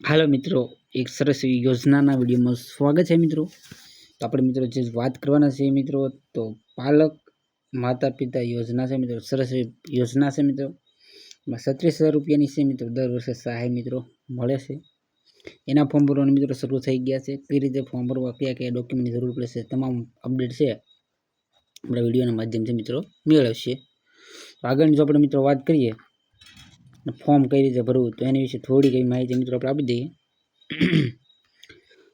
હાલો મિત્રો, એક સરસ એવી યોજનાના વિડીયોમાં સ્વાગત છે મિત્રો। તો આપણે મિત્રો જે વાત કરવાના છે મિત્રો, તો પાલક માતા પિતા યોજના છે મિત્રો। સરસ એવી યોજના છે મિત્રો। એમાં 36,000 રૂપિયાની છે મિત્રો। દર વર્ષે સહાય મિત્રો મળે છે। એના ફોર્મ ભરવાના મિત્રો શરૂ થઈ ગયા છે। કઈ રીતે ફોર્મ ભરવા, કયા કયા ડોક્યુમેન્ટની જરૂર પડશે, તમામ અપડેટ છે આપણા વિડીયોના માધ્યમથી મિત્રો મેળવશે। તો આગળની જો આપણે મિત્રો વાત કરીએ, ફોર્મ કઈ રીતે ભરવું, તો એની વિશે થોડીક એવી માહિતી મિત્રો આપણે આપી દઈએ।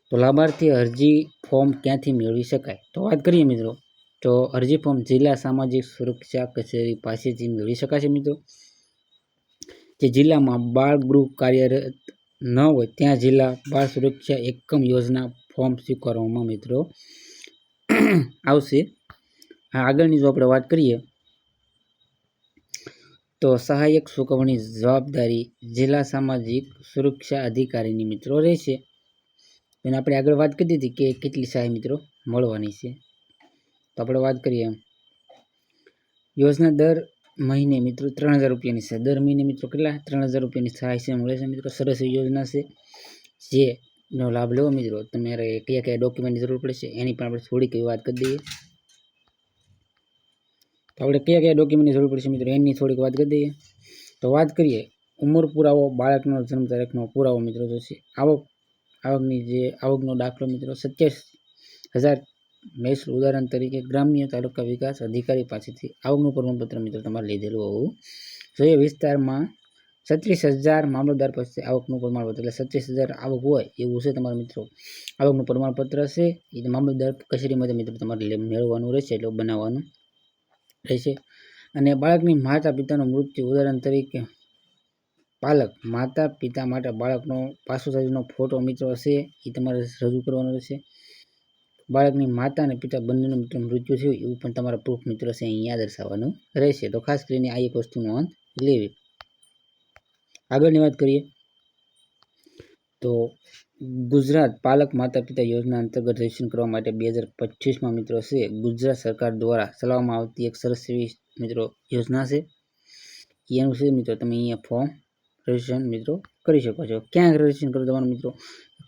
તો લાભાર્થી અરજી ફોર્મ ક્યાંથી મેળવી શકાય, તો વાત કરીએ મિત્રો, તો અરજી ફોર્મ જિલ્લા સામાજિક સુરક્ષા કચેરી પાસેથી મેળવી શકાશે મિત્રો। જે જિલ્લામાં બાળ ગૃહ કાર્યરત ન હોય ત્યાં જિલ્લા બાળ સુરક્ષા એકમ યોજના ફોર્મ સ્વીકારવામાં મિત્રો આવશે। આગળની જો આપણે વાત કરીએ, તો સહાયક ચૂકવણી જવાબદારી જિલ્લા સામાજિક સુરક્ષા અધિકારીની મિત્રો રહેશે। અને આપણે આગળ વાત કરી હતી કે કેટલી સહાય મિત્રો મળવાની છે, તો આપણે વાત કરીએ, યોજના દર મહિને મિત્રો 3,000 રૂપિયાની છે। દર મહિને મિત્રો કેટલા 3,000 રૂપિયાની સહાય છે મળે છે મિત્રો। સરસ યોજના છે, જેનો લાભ લેવો મિત્રો તમારે કયા કયા ડોક્યુમેન્ટની જરૂર પડશે એની પણ આપણે થોડીક વાત કરી દઈએ। તો આપણે કયા કયા ડોક્યુમેન્ટની જરૂર પડશે મિત્રો એની થોડીક વાત કરી દઈએ। તો વાત કરીએ, ઉંમર પુરાવો, બાળકનો જન્મ તારીખનો પુરાવો મિત્રો જોશે। આવકનો દાખલો મિત્રો 27,000 મહેસૂલ, ઉદાહરણ તરીકે ગ્રામ્ય તાલુકા વિકાસ અધિકારી પાસેથી આવકનું પ્રમાણપત્ર મિત્રો તમારે લીધેલું હોવું જોઈએ। વિસ્તારમાં 36,000 મામલતદાર પાસે આવકનું પ્રમાણપત્ર, એટલે 36,000 આવક હોય એવું છે તમારા મિત્રો। આવકનું પ્રમાણપત્ર છે એ મામલતદાર કચેરીમાંથી મિત્રો તમારે મેળવવાનું રહેશે, એટલે બનાવવાનું રહેશે। અને બાળકની માતા પિતાનું મૃત્યુ, ઉદાહરણ તરીકે પાલક માતા પિતા માટે બાળકનો પાસપોર્ટ સાઇઝનો ફોટો મિત્રો છે એ તમારે રજૂ કરવાનો રહેશે। બાળકની માતા અને પિતા બંનેનું મિત્રો મૃત્યુ થયું એવું પણ તમારા પ્રૂફ મિત્રો છે અહીંયા દર્શાવવાનું રહેશે। તો ખાસ કરીને આ એક વસ્તુ નોંધ લેવી। આગળની વાત કરીએ, તો ગુજરાત પાલક માતા પિતા યોજના અંતર્ગત રજીસ્ટ્રેશન કરવા માટે 2025માં મિત્રો છે ગુજરાત સરકાર દ્વારા ચલાવવામાં આવતી એક સરસ એવી મિત્રો યોજના છે। એનું છે મિત્રો તમે અહીંયા ફોર્મ રજીસ્ટ્રેશન મિત્રો કરી શકો છો। ક્યાં રજીસ્ટ્રેશન કરી દેવાનું મિત્રો,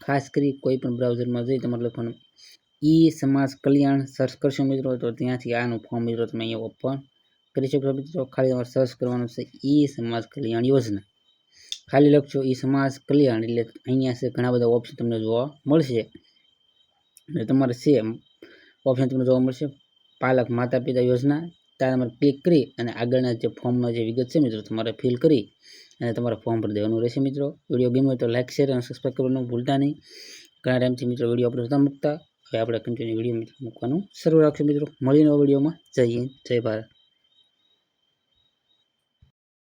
ખાસ કરી કોઈ પણ બ્રાઉઝરમાં જઈ તમારે લખવાનું સમાજ કલ્યાણ સર્ચ કરશો મિત્રો, તો ત્યાંથી આનું ફોર્મ મિત્રો તમે અહીંયા ઓપન કરી શકો મિત્રો। ખાલી તમારે સર્ચ કરવાનું છે સમાજ કલ્યાણ યોજના, ખાલી લખશો સમાજ કલ્યાણ એટલે અહીંયા છે ઘણા બધા ઓપ્શન તમને જોવા મળશે। અને તમારે છે ઓપ્શન તમને જોવા મળશે પાલક માતા પિતા યોજના, ત્યાં તમારે ક્લિક કરી અને આગળના જે ફોર્મમાં જે વિગત છે મિત્રો તમારે ફિલ કરી અને તમારે ફોર્મ ભરી દેવાનું રહેશે મિત્રો। વિડીયો ગમ્યો તો લાઈક, શેર અને સબસ્ક્રાઈબ કરવાનું ભૂલતા નહીં। ઘણા ટાઈમથી મિત્રો વિડીયો આપણે નહોતા મૂકતા, હવે આપણે કન્ટિન્યુ વિડીયો મિત્રો મૂકવાનું શરૂ રાખશું મિત્રો। મળીને વિડીયોમાં, જય હિન્દ, જય ભારત।